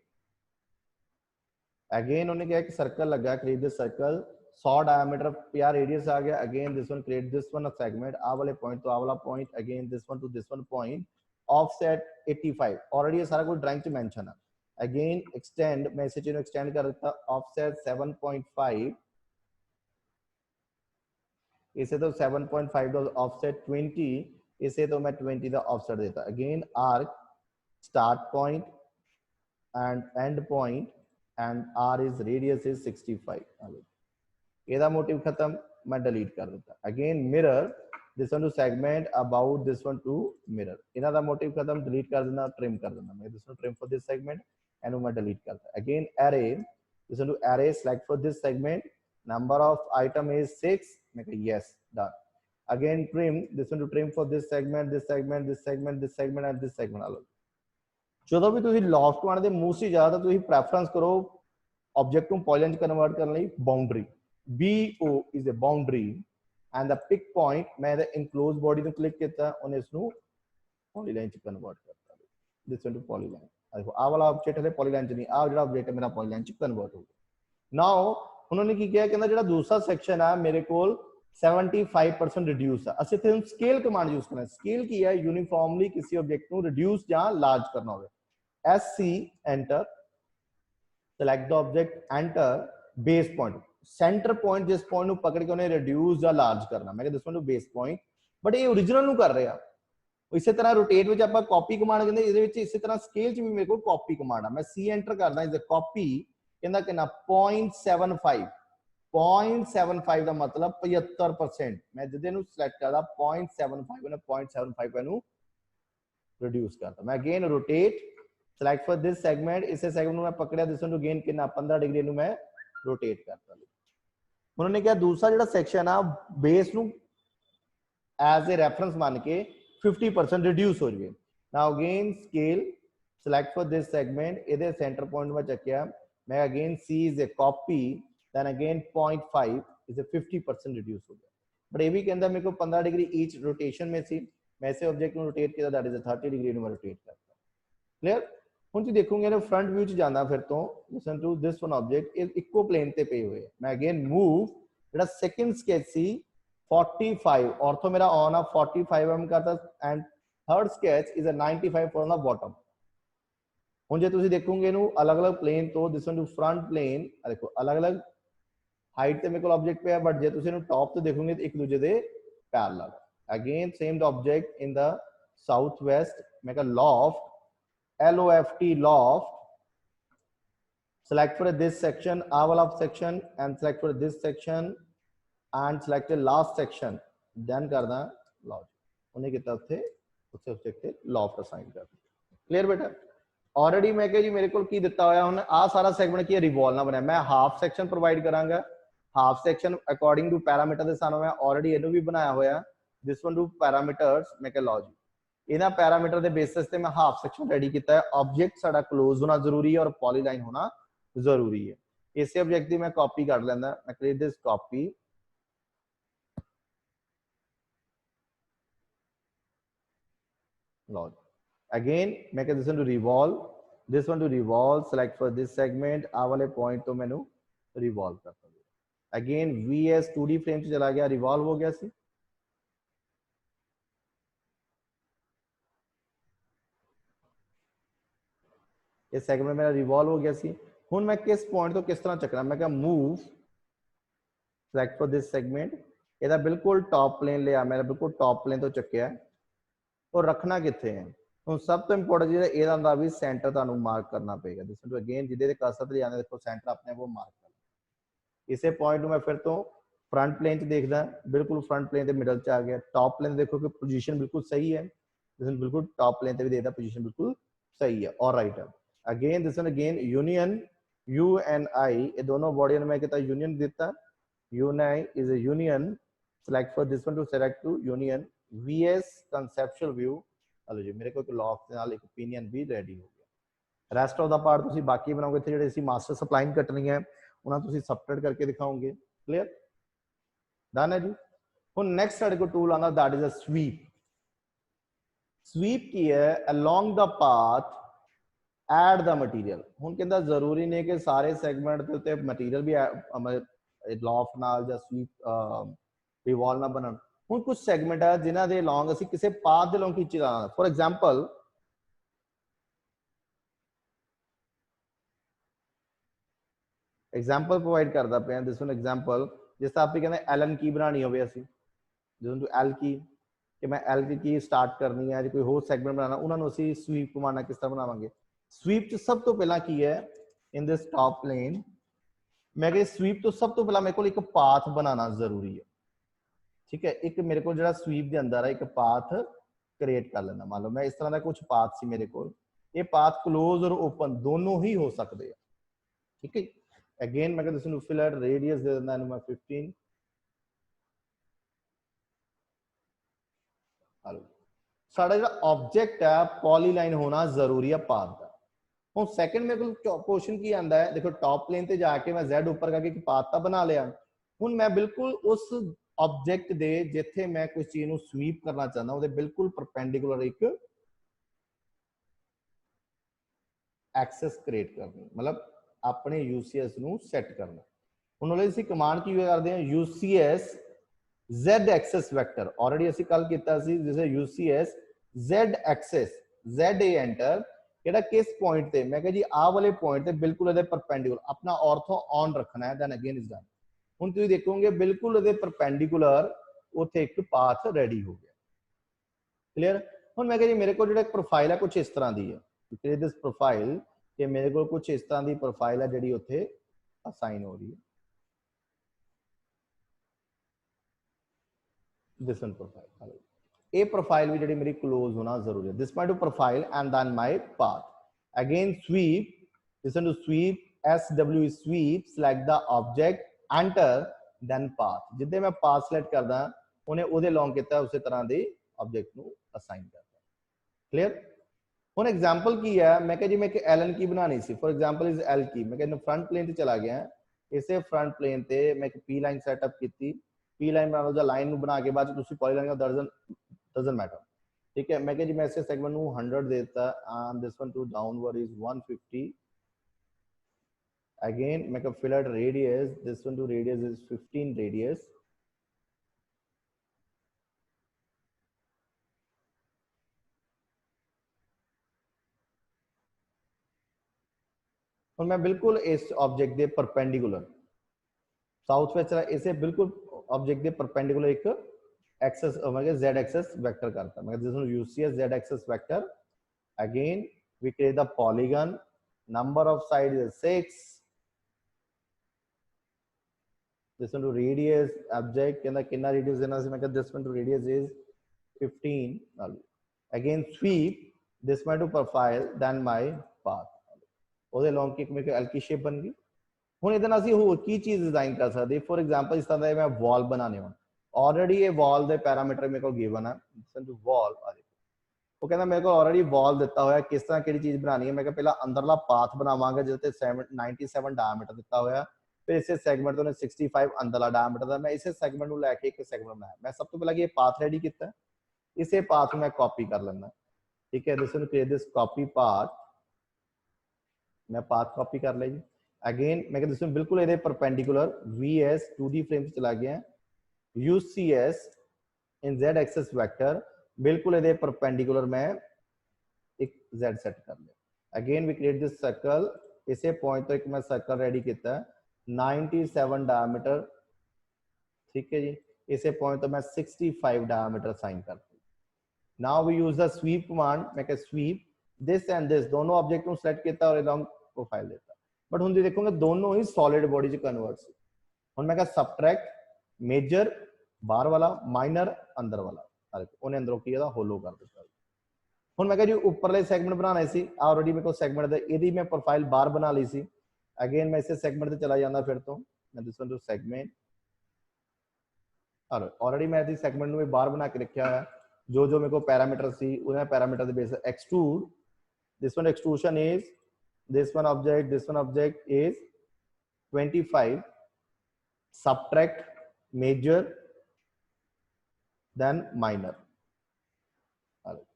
Speaker 1: अगेन उन्हें क्या कि सर्कल लगा, create this circle 100 diameter 50 radius आ गया। Again this one create this one segment, आ वाले पॉइंट तो आ वाला point, again this one to this one point, offset 85 already ये सारा कुछ ड्राइंग च मेंशन है। अगेन एक्सटेंड, मैं इसे चीज एक्सटेंड कर देता ऑफसेट 7.5, इसे तो 7.5 का ऑफसेट 20, इसे तो मैं 20 का ऑफसेट देता। Again arc start point end end point end R is radius is 65। ਇਹਦਾ मोटिव खत्म, मैं डिलीट कर देता। Again mirror, this one to segment about this one to mirror, इन्हां दा मोटिव खत्म, डिलीट कर देना, ट्रिम कर देना। मैं this one trim for this segment and मैं डिलीट करता। Again array, this one to array select for this segment, number of item is 6, मैं कह yes done. again trim, this one to trim for this segment, this segment, this segment, this segment and this segment alone. ਜਦੋਂ ਵੀ ਤੁਸੀਂ loft ਬਣਾਉਣ ਦੇ mostly ਜ਼ਿਆਦਾ ਤੁਸੀਂ preference ਕਰੋ object ਨੂੰ ਪੋਲੀਲਾਈਨ ਚ ਕਨਵਰਟ ਕਰਨ ਲਈ boundary, BO is a boundary and the pick point ਮੈਂ ਇਹਦਾ enclosed body ਨੂੰ ਕਲਿੱਕ ਕੀਤਾ, ਉਹਨੇ ਇਸ ਨੂੰ ਪੋਲੀਲਾਈਨ ਚ ਕਨਵਰਟ ਕਰਤਾ, this one to polyline। ਦੇਖੋ ਆਹ ਵਾਲਾ ਆਬਜੈਕਟ ਹੈ ਪੋਲੀਲਾਈਨ ਚ ਨਹੀਂ, ਆਹ ਜਿਹੜਾ ਆਬਜੈਕਟ ਹੈ ਮੇਰਾ ਪੋਲੀਲਾਈਨ ਚ ਕਨਵਰਟ ਹੋ ਗਿਆ। ਨਾਓ उन्होंने की किया, कहना जो दूसरा सेक्शन है मेरे को 75% रिड्यूस है, असि इत्थे स्केल कमांड यूज करना है। स्केल की है यूनिफॉर्मली किसी ऑब्जेक्ट को रिड्यूस या लार्ज करना हो, SC enter, select the object, enter base point, centre point जिस पॉइंट को पकड़ के उन्हें रिड्यूस या लार्ज करना, मैं this one to base point, but ये ओरिजिनल नु कर रहे हैं। इसी तरह रोटेट विच आपां कॉपी कमांड कहंदे, इहदे विच इसी तरह स्केल च भी मेरे को कॉपी कमांड है, मैं C एंटर करदा, इज अ कॉपी कहना कि 0.75, 0.75 का मतलब 75%, मैं जिदे नु सिलेक्ट करदा 0.75 ने 0.75 पे नु रिड्यूस करदा। मैं again rotate, select for this segment, इसे सेगमेंट नु मैं पकड़या, दिस वन टू अगेन कितना 15 डिग्री नु मैं रोटेट करता। उन्होंने क्या दूसरा जेड़ा सेक्शन आ बेस नु एज ए रेफरेंस मान के 50% रिड्यूस हो जाए। Now again scale, select for this segment, इधर सेंटर पॉइंट में चकिया, मैं again C is a copy, then again 0.5 is a 50% reduce हो गया। बट ये भी कहता मेरे को 15 डिग्री ईच रोटेशन में सी, मैं ऐसे ऑब्जेक्ट को रोटेट किया, दैट इज अ 30 डिग्री में रोटेट करता। क्लियर? हुण तुसीं देखोगे ना फ्रंट व्यू च जाना, फिर तो listen to this one object इक्को प्लेन ते पे हुए, मैं अगेन मूव, जेड़ा सेकंड स्केच सी 45 ऑर्थो मेरा ऑन आ 45 mm करता, and third sketch is a 95 from the bottom. ਹੁਣ ਜੇ ਤੁਸੀਂ ਦੇਖੋਗੇ ਇਹਨੂੰ ਅਲੱਗ-ਅਲੱਗ ਪਲੇਨ ਤੋਂ, this one to front plane, ਆ ਦੇਖੋ ਅਲੱਗ-ਅਲੱਗ ਹਾਈਟ ਤੇ ਮੇਰੇ ਕੋਲ ਆਬਜੈਕਟ ਪਿਆ, ਬਟ ਜੇ ਤੁਸੀਂ ਇਹਨੂੰ ਟੌਪ ਤੇ ਦੇਖੋਗੇ ਤਾਂ ਇੱਕ ਦੂਜੇ ਦੇ ਪੈਰਲਲ। ਅਗੇਨ ਸੇਮ ਦ ਆਬਜੈਕਟ ਇਨ ਦਾ ਸਾਊਥ ਵੈਸਟ, ਮੈਂ ਕਹਾ loft, LOFT loft, select for this section, ਆ ਵਾਲਾ section, and select for this section and select the last section, then ਕਰਦਾ ਲੌਫਟ, ਉਹਨੇ ਕੀਤਾ ਉੱਥੇ ਉਸੇ ਆਬਜੈਕਟ ਤੇ ਲੌਫਟ ਅਸਾਈਨ ਕਰ ਦਿੱਤਾ। ਕਲੀਅਰ ਬੇਟਾ? ऑलरेडी मैं कहा जी मेरे को की दिता होया, हुण आ सारा सेगमेंट की रिवॉल्व ना बनाया, मैं हाफ सेक्शन प्रोवाइड करांगा, half section according to parameter के साथ मैं ऑलरेडी इहनू भी बनाया होया, दिस वन टू पैरामीटर्स, मैं कह लो जी इन्हां पैरामीटर के बेसिस ते मैं हाफ सेक्शन रेडी किया है। ऑब्जेक्ट साडा क्लोज होना जरूरी है और पॉलीलाइन होना जरूरी है। इस ऑब्जेक्ट की मैं कॉपी कर लैंदा, मैं क्रिएट दिस कॉपी, लो अगेन मैं कहते this one to revolve, this one to revolve, select for this segment, आ वाले पॉइंट तो मैंने रिवॉल्व करता हूं। अगेन VS 2D फ्रेम से चला गया, रिवॉल्व हो गया सी। ये सेगमेंट मेरा रिवॉल्व हो गया सी। हुण मैं किस पॉइंट तो किस तरह चकना, मैं कहा move, select for this segment, ਇਹਦਾ बिल्कुल टॉप प्लेन लिया, मेरा बिल्कुल टॉप प्लेन तो चक्या और रखना किथे है। ਹੁਣ ਸਭ ਤੋਂ ਇੰਪੋਰਟੈਂਟ ਜਿਹੜਾ ਇਹਦਾ ਹੁੰਦਾ ਵੀ ਸੈਂਟਰ ਤੁਹਾਨੂੰ ਮਾਰਕ ਕਰਨਾ ਪਏਗਾ। ਦਿਸ ਟੂ ਅਗੇਨ ਜਿਹਦੇ ਤੇ ਕਰਸਰ ਤੇ ਜਾਂਦੇ ਦੇਖੋ ਸੈਂਟਰ ਆਪਣੇ ਆਪ ਉਹ ਮਾਰਕ ਕਰ, ਇਸੇ ਪੁਆਇੰਟ ਨੂੰ ਮੈਂ ਫਿਰ ਤੋਂ फ्रंट प्लेन च देखदा, बिल्कुल फ्रंट प्लेन के मिडल च आ गया। टॉप प्लेन देखो कि पोजीशन बिल्कुल सही है, बिल्कुल टॉप प्लेन पे भी देखदा पोजीशन बिल्कुल सही है और राइट है। Again this one again union, you and I, ये दोनों बॉडी में कितना यूनियन दिता, you and I is a union, select for this one to select to union, VS conceptual view, hello जी मेरे को एक लॉक के नाल एक ओपिनियन भी रेडी हो गया। रेस्ट ऑफ द पार्ट तुसी बाकी बनाओगे, इत्थे जेहड़े सी मास्टर सप्लाइन कटनी है उन्हां तुसी सबट्रैक्ट करके दिखाओगे। क्लियर डन है जी। हुण नेक्स्ट साडे को टूल आंदा that is a sweep. Sweep की है along the path add the material. हुण कहंदा जरूरी नहीं कि सारे सैगमेंट दे उत्ते मटीरियल भी लॉफ्ट नाल जां स्वीप रिवॉल्व ना बनन। हुण कुछ सैगमेंट है जिन्हां दे लॉन्ग असीं किसी पाथ दे लॉन्ग खींची जाना। फॉर एग्जांपल एग्जाम्पल प्रोवाइड करता पे दिस वन एग्जाम्पल, जिस तरह आप कहते एलन की बनानी हो जिस एल की कि मैं एल की स्टार्ट करनी है, कोई होर सैगमेंट बनाना, उन्होंने स्वीप कमांड किस तरह बनावांगे। स्वीप च सब तो पहला की है इन दिस टॉप प्लेन, मैं कह स्वीप तो सब तो पहला मेरे को एक पाथ बनाना जरूरी है। ठीक है, एक मेरे को जो स्वीप के अंदर है एक पाथ क्रिएट कर लेना। मान लो मैं इस तरह का कुछ पाथ सी मेरे को, ये पाथ क्लोज और ओपन दोनों ही हो सकते हैं। ठीक है, अगेन मैं कहता हूं फिल रेडियस दे देना मैं 15, साडा जिहड़ा ऑब्जेक्ट है पॉलीलाइन होना जरूरी है पाथ का। हुण सैकंड मेरे को क्वेश्चन की आंदा है, देखो टॉप प्लेन ते जाके मैं Z ऊपर करके एक पाथ तां बना लिया। हुण मैं बिल्कुल उस ऑब्जेक्ट दे जिथे मैं कोई चीज नूं स्वीप करना चाहता उहदे बिल्कुल परपेंडिकुलर एक एक्सेस क्रिएट करनी, मतलब अपने यूसीएस नूं सेट करना। हुण ਉਹਦੇ ਅਸੀਂ कमांड की यूज करते हैं UCS Z axis vector. Already ਅਸੀਂ कल ਕੀਤਾ ਸੀ जिसे UCS Z axis Z A enter ਕਿਹੜਾ किस पॉइंट ਤੇ मैं कहा जी ਆਹ ਵਾਲੇ पॉइंट ਤੇ ਬਿਲਕੁਲ ਇਹਦੇ परपेंडिकुलर अपना ऑर्थो ऑन रखना है, देन अगेन इज डन। ਹੁਣ ਤੁਸੀਂ ਦੇਖੋਗੇ ਬਿਲकुल ਇਹਦੇ परपेंडिकुलर ਉੱਥੇ ਇੱਕ ਪਾਥ ਰੈਡੀ ਹੋ ਗਿਆ। क्लियर। ਹੁਣ मैं कहा जी मेरे को ਜਿਹੜਾ प्रोफाइल है कुछ इस तरह ਦੀ है, क्रिएट दिस प्रोफाइल कि मेरे को कुछ इस तरह ਦੀ प्रोफाइल है ਜਿਹੜੀ ਉੱਥੇ असाइन हो रही है। this one profile, a profile भी जड़ी मेरी क्लोज होना जरूरी है। this point to profile and then my path, again sweep, listen to sweep, SW is sweep, select the object, enter, then path। जिद्दे मैं path select करदा उन्हें ਉਹਦੇ लॉन्ग किया उसी तरह दे ऑब्जेक्ट ਨੂੰ असाइन करता। क्लियर। ਹੁਣ एग्जांपल की है, मैं कह जी मैं एक एलन की बनानी सी, फॉर एग्जांपल इज एल की। मैं कहना फ्रंट प्लेन ते चला गया, इसे फ्रंट प्लेन ते मैं एक पी लाइन सेटअप की, पी लाइन बना लो ਜਾਂ ਲਾਈਨ ਨੂੰ ਬਣਾ ਕੇ ਬਾਅਦ ਤੁਸੀਂ ਪॉलीलाइन का डजन मैटर। ठीक है। मैं कह जी मैं इसे सेगमेंट ਨੂੰ 100 दे देता and this one to downward is 150। Again मैं कह filler radius, this one to radius is 15 radius. और मैं बिल्कुल इस ऑब्जेक्ट के परपेंडिकुलर साउथ वेस्ट इसे बिल्कुल ऑब्जेक्ट के परपेंडिकुलर एक एक्सेस मैं Z एक्सेस वेक्टर करता। मैं this one UCS Z axis vector. Again we create the polygon, number of side is 6, this one to radius object कहना कितना रेडियस देना से मैं कहता this one to radius is 15। Again sweep this one to profile then my path, ਉਹਦੇ long की मेरे L की शेप बन गई। ਹੁਣ ਇਹਦੇ ਨਾਲ ਅਸੀਂ ਹੋਰ ਕੀ ਚੀਜ਼ ਡਿਜ਼ਾਈਨ ਕਰ ਸਕਦੇ, ਫੋਰ ਐਗਜ਼ਾਮਪਲ ਇਸ ਤਰ੍ਹਾਂ ਦਾ ਮੈਂ ਵਾਲ ਬਣਾਣੇ ਹੋਣ, ਆਲਰੇਡੀ ਇਹ ਵਾਲ ਦੇ ਪੈਰਾਮੀਟਰ ਮੇਰੇ ਕੋਲ ਗਿਵਨ ਹੈ। ਸਮਝੋ ਵਾਲ ਆ ਦੇਖੋ, ਉਹ ਕਹਿੰਦਾ ਮੇਰੇ ਕੋਲ ਆਲਰੇਡੀ ਵਾਲ ਦਿੱਤਾ ਹੋਇਆ, ਕਿਸ ਤਰ੍ਹਾਂ ਕਿਹੜੀ ਚੀਜ਼ ਬਣਾਣੀ ਹੈ। ਮੈਂ ਕਿਹਾ ਪਹਿਲਾਂ ਅੰਦਰਲਾ ਪਾਥ ਬਣਾਵਾਂਗਾ ਜਿਹਦੇ ਤੇ 97 ਡਾਇਮੀਟਰ ਦਿੱਤਾ ਹੋਇਆ, ਫਿਰ ਇਸੇ ਸੈਗਮੈਂਟ ਤੋਂ 65 ਅੰਦਰਲਾ ਡਾਇਮੀਟਰ ਦਾ। ਮੈਂ ਇਸੇ ਸੈਗਮੈਂਟ ਨੂੰ ਲੈ ਕੇ ਇੱਕ ਸੈਗਮੈਂਟ ਬਣਾਇਆ। ਮੈਂ ਸਭ ਤੋਂ ਪਹਿਲਾਂ ਇਹ ਪਾਥ ਰੈਡੀ ਕੀਤਾ, ਇਸੇ ਪਾਥ ਨੂੰ ਮੈਂ ਕਾਪੀ ਕਰ ਲੈਂਦਾ। ठीक है, this will create this copy path, मैं पाथ कॉपी कर लिया जी। अगेन मैं कहता हूं बिल्कुल ये परपेंडिकुलर VS 2D फ्रेम से चला गया, UCS in Z axis vector बिल्कुल ये परपेंडिकुलर मैं एक Z सेट कर लिया। Again we create this circle, इसे पॉइंट तो एक मैं सर्कल रेडी किया 97 डायमीटर। ठीक है जी, इसे पॉइंट तो मैं 65 डायमीटर साइन करता। Now we use the sweep command. मैं कह स्वीप दिस एंड दिस दोनों ऑब्जेक्ट को सेलेक्ट किया और लॉन्ग प्रोफाइल देता। बट हुण देखोगे दोनों ही सॉलिड बॉडी च कन्वर्ट से। हुण मैं कह सबट्रैक्ट मेजर बाहर वाला, माइनर अंदर वाला, उन्हें अंदरों की होलो कर दिता। हुण मैं कह जी उपरले सैगमेंट बनाने सी, ऑलरेडी मेरे को सैगमेंट इहदी मैं प्रोफाइल बाहर बना ली सी। अगेन मैं इसे सैगमेंट ते चला जांदा, फिर तो मैं this one to segment, already मैं इस सैगमेंट नूं बाहर बना के रखा है। जो जो मेरे को पैरामीटर सी उन्हें पैरामीटर के base extrude, this one extrusion is this one object is 25, subtract major then minor,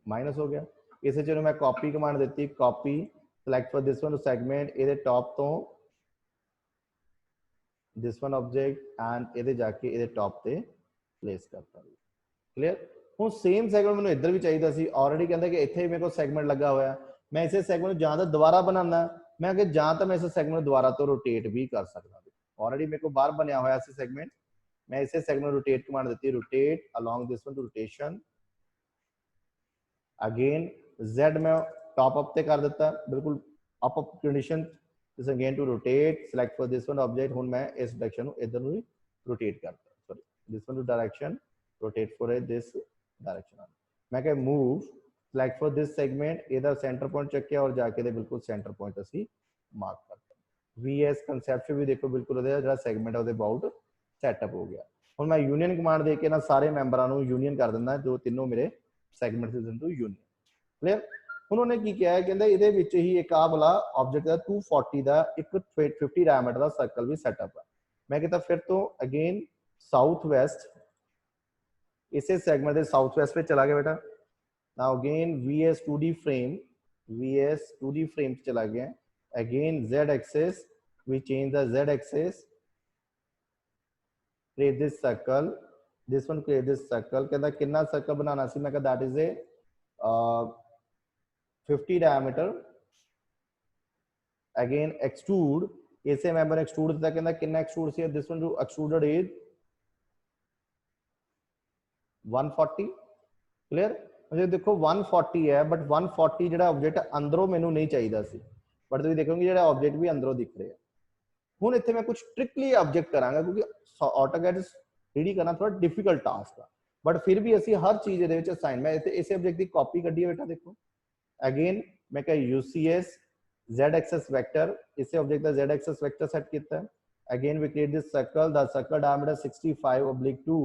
Speaker 1: minus हो गया। इसे चलो मैं कॉपी कमांड देती, copy select for this one segment, ये टॉप तो दिस वन ऑब्जेक्ट एंड ये जाके ये टॉप पे प्लेस करता। क्लियर। ਹੁਣ सेम सैगमेंट मैं इधर भी चाहिए सी, ऑलरेडी कहता कि इतने मेरे को सैगमेंट लगा हुआ है। मैं इसे सैगमेंट जां तो दोबारा बनाना, मैं कि जां तो मैं इस सैगमेंट दोबारा तो रोटेट भी कर सकता। ऑलरेडी मेरे को बाहर बनया हुआ है सैगमेंट, मैं इसे सैगमेंट रोटेट कमांड देती, rotate along this one to rotation. Again Z में टॉप अप ते कर देता, बिल्कुल up up condition, this again to rotate, select for this one object. हुण मैं इस डायरेक्शन ਨੂੰ इधर ਨੂੰ रोटेट करता, sorry this one to direction, rotate for this direction. मैं कह move select for this segment, इधर सेंटर पॉइंट चक्या और जाके दे बिल्कुल सेंटर पॉइंट असी मार्क करते। VS कंसेप्ट भी देखो बिल्कुल जो सेगमेंट है अबाउट सैटअप हो गया। हुण मैं यूनियन कमांड दे के ना सारे मैंबरां नूं यूनियन कर दिंदा, जो तीनों मेरे segment is into union. Clear? उन्होंने की किया है कहंदे ਇਹਦੇ ਵਿੱਚ ਹੀ ਇੱਕ ਆ ਵਾਲਾ ਆਬਜੈਕਟ ਦਾ 240 ਦਾ ਇੱਕ 50 ਡਾਇਮੀਟਰ ਦਾ ਸਰਕਲ ਵੀ ਸੈਟਅਪ ਹੈ। ਮੈਂ ਕਿਹਾ ਫਿਰ ਤੋਂ ਅਗੇਨ ਸਾਊਥ ਵੈਸਟ ਇਸੇ ਸੈਗਮੈਂਟ ਦੇ ਸਾਊਥ ਵੈਸਟ ਵਿੱਚ ਚਲਾ ਗਿਆ बेटा। Now again VS 2D frame, VS 2D frame चला गया। Again Z axis, we change the Z axis, create this circle, this one create this circle। कहता कितना सर्कल बनाना सी, मैं कहा that is a 50 diameter। Again extrude, ऐसे member extrude था, कहता कितना extrude सी, this one जो extruded is 140। क्लियर? मुझे देखो 140 है, बट 140 ਜਿਹੜਾ ਆਬਜੈਕਟ ਅੰਦਰੋਂ ਮੈਨੂੰ ਨਹੀਂ ਚਾਹੀਦਾ ਸੀ, ਬਟ ਤੁਸੀਂ ਦੇਖੋਗੇ ਜਿਹੜਾ ਆਬਜੈਕਟ ਵੀ ਅੰਦਰੋਂ ਦਿਖ ਰਿਹਾ। ਹੁਣ ਇੱਥੇ ਮੈਂ ਕੁਝ ਟ੍ਰਿਕਲੀ ਆਬਜੈਕਟ ਕਰਾਂਗਾ ਕਿਉਂਕਿ AutoCAD 3D ਕਰਨਾ ਥੋੜਾ ਡਿਫਿਕਲਟ ਟਾਸਕ ਆ, ਬਟ ਫਿਰ ਵੀ ਅਸੀਂ ਹਰ ਚੀਜ਼ ਇਹਦੇ ਵਿੱਚ ਅਸਾਈਨ, ਮੈਂ ਇੱਥੇ ਇਸੇ ਆਬਜੈਕਟ ਦੀ ਕਾਪੀ ਕੱਢੀ ਹੈ ਬੇਟਾ। ਦੇਖੋ ਅਗੇਨ ਮੈਂ ਕਿਹਾ UCS Z axis vector, ਇਸੇ ਆਬਜੈਕਟ ਦਾ Z axis vector ਸੈੱਟ ਕੀਤਾ ਹੈ। Again we create this circle, the circle diameter 65/2।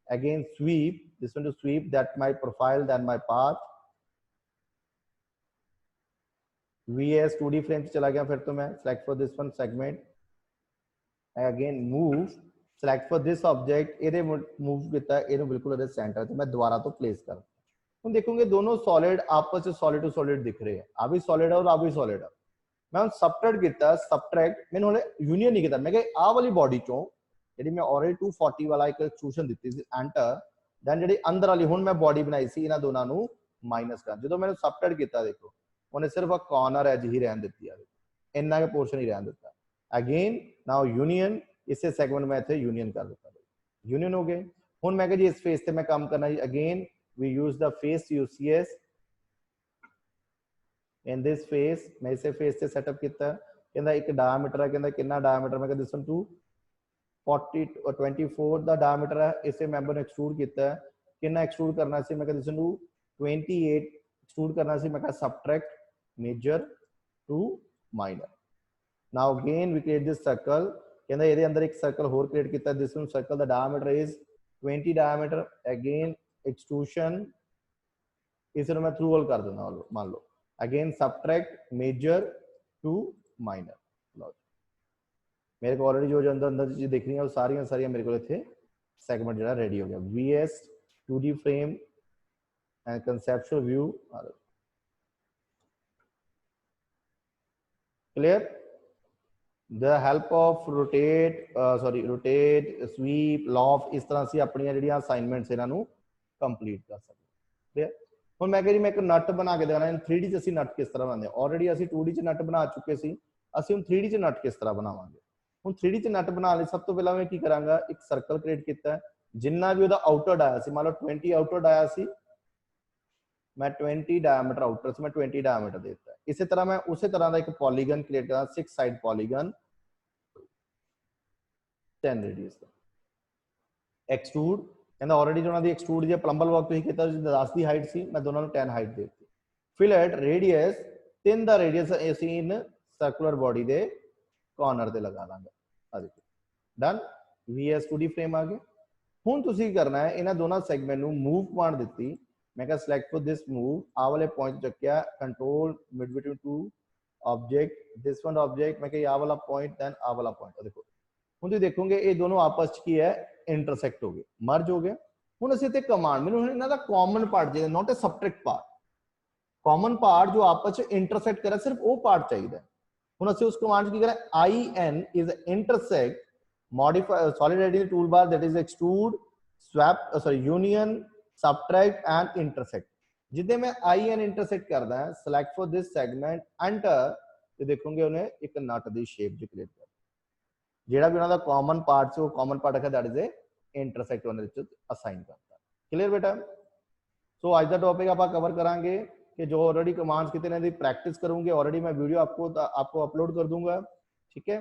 Speaker 1: again sweep, this one to sweep that my profile, then my path। VS 2D frame से चला गया, फिर तो मैं select for this one segment, again move, select for this object, ये move किया है, ये बिल्कुल इधर सेंटर, तो मैं दोबारा तो प्लेस कर, तुम देखोगे दोनों सॉलिड आपस में सॉलिड टू सॉलिड दिख रहे हैं, आ भी सॉलिड है और आ भी सॉलिड है। मैं उन सबट्रैक्ट किया, सबट्रैक्ट मैंने होले यूनियन नहीं किया, मैं कहा आ वाली बॉडी चों ਜਿਹੜੀ ਮੈਂ ਆਲਰੇਡੀ 240 ਵਾਲਾ ਇੱਕ ਐਕਸਟਰੂਸ਼ਨ ਦਿੱਤੀ ਸੀ ਐਂਟਰ, ਦੈਨ ਜਿਹੜੀ ਅੰਦਰ ਵਾਲੀ ਹੁਣ ਮੈਂ ਬੋਡੀ ਬਣਾਈ ਸੀ ਇਹਨਾਂ ਦੋਨਾਂ ਨੂੰ ਮਾਈਨਸ ਕਰ, ਜਦੋਂ ਮੈਨੂੰ ਸਬਟਰੈਕਟ ਕੀਤਾ ਦੇਖੋ ਉਹਨੇ ਸਿਰਫ ਆ ਕਾਰਨਰ ਐਜ ਹੀ ਰਹਿਣ ਦਿੱਤੀ ਆ, ਇੰਨਾ ਕੁ ਪੋਰਸ਼ਨ ਹੀ ਰਹਿਣ ਦਿੱਤਾ। ਅਗੇਨ ਨਾਓ ਯੂਨੀਅਨ, ਇਸੇ ਸੈਗਮੈਂਟ ਮੈਂ ਇੱਥੇ ਯੂਨੀਅਨ ਕਰ ਦਿੱਤਾ, ਯੂਨੀਅਨ ਹੋ ਗਏ। ਹੁਣ ਮੈਂ ਕਿਹਾ ਜੀ ਇਸ ਫੇਸ ਤੇ ਮੈਂ ਕੰਮ ਕਰਨਾ ਜੀ, again we use the face UCS, in this face मैं इसे फेस से सेटअप किया, कहता एक डायमीटर है, कहता कितना डायमीटर, मैं दिस वन 240 और 24 ਦਾ डायमीटर है, इसे मैंबर ने एक्सट्रूड किया, कितना एक्सट्रूड करना सी, मैं दिस वन 28 एक्सट्रूड करना सी, मैं subtract major to minor. Now again we create this circle, कहता ये अंदर एक सर्कल होर क्रिएट किया, this one circle the diameter is 20 diameter, again extrusion इसे मैं थ्रू ऑल कर देना, मान लो again subtract major to minor. मेरे को ऑलरेडी जो अंदर अंदर चीज दिख रही है वो सारी मेरे को इतने सेगमेंट जो रेडी हो गया। VS 2D frame and conceptual view clear. The help of rotate sweep loft, इस तरह से अपनी जी असाइनमेंट्स इन्हों कंप्लीट कर सकते। क्लियर। ਹੁਣ मैं कह मैं एक नट बना के देना, 3D च नट किस तरह बनाते, ऑलरेडी असी 2D च नट बना चुके सी, असी हम 3D च नट किस तरह बनावांगे। ਹੁਣ 3D च नट बना ले, सब तो पहला मैं की करांगा, एक सर्कल क्रिएट किया, जिन्ना भी ਉਹਦਾ आउटर डाया सी, मान लो 20 आउटर डाया सी, मैं 20 डायमीटर आउटर से मैं 20 डायमीटर देता है। इसी तरह मैं उसी तरह का एक पॉलीगन क्रिएट करा, 6 साइड पॉलीगन 10 रेडियस का एक्सट्रूड, कहता ऑलरेडी जो उन्होंने एक्सट्रूड जो प्लंबल वर्क तो किया 10 की हाइट सी, मैं दोनों 10 हाइट देती। फिलेट रेडियस 3 का रेडियस असी इन सर्कुलर बॉडी के कॉर्नर से लगा देंगे। डन। VS 2D फ्रेम आ गए। हुण तुसीं करना है, इन्हां दोनों सैगमेंट नूं मूव कमांड दित्ती, मैं कहा सिलेक्ट फॉर दिस मूव, आ वाले पॉइंट चुक्या, control mid between two object, this one object, मैं कहा आ वाला पॉइंट दैन आ वाला पॉइंट। देखो हुण तुसीं देखोगे ये दोनों आपस की है इंटरसेक्ट हो गए, मर्ज हो गए। हुण असीं इत्थे कमांड, मैनूं इन्हां दा कॉमन पार्ट चाहिए, not a subtract part, common part जो आपस में इंटरसेक्ट करे, सिर्फ वो पार्ट चाहिए। हुण असीं उस कमांड की करें, IN is intersect modify solid editing tool bar, that is extrude swap union subtract and intersect. जिदे मैं IN इंटरसेक्ट करदा है, select for this segment, enter, तो देखोगे उन्हें एक नट दी शेप जो क्रिएट कर, जेड़ा भी उन्होंने कॉमन पार्ट से वो कॉमन पार्ट रखा, दैट इज ए इंटरसेक्ट उन्होंने असाइन करता। क्लियर बेटा। सो आज का टॉपिक आप कवर करांगे कि जो ऑलरेडी कमांड्स कितने प्रैक्टिस करूंगे, ऑलरेडी मैं वीडियो आपको अपलोड कर दूंगा, ठीक है।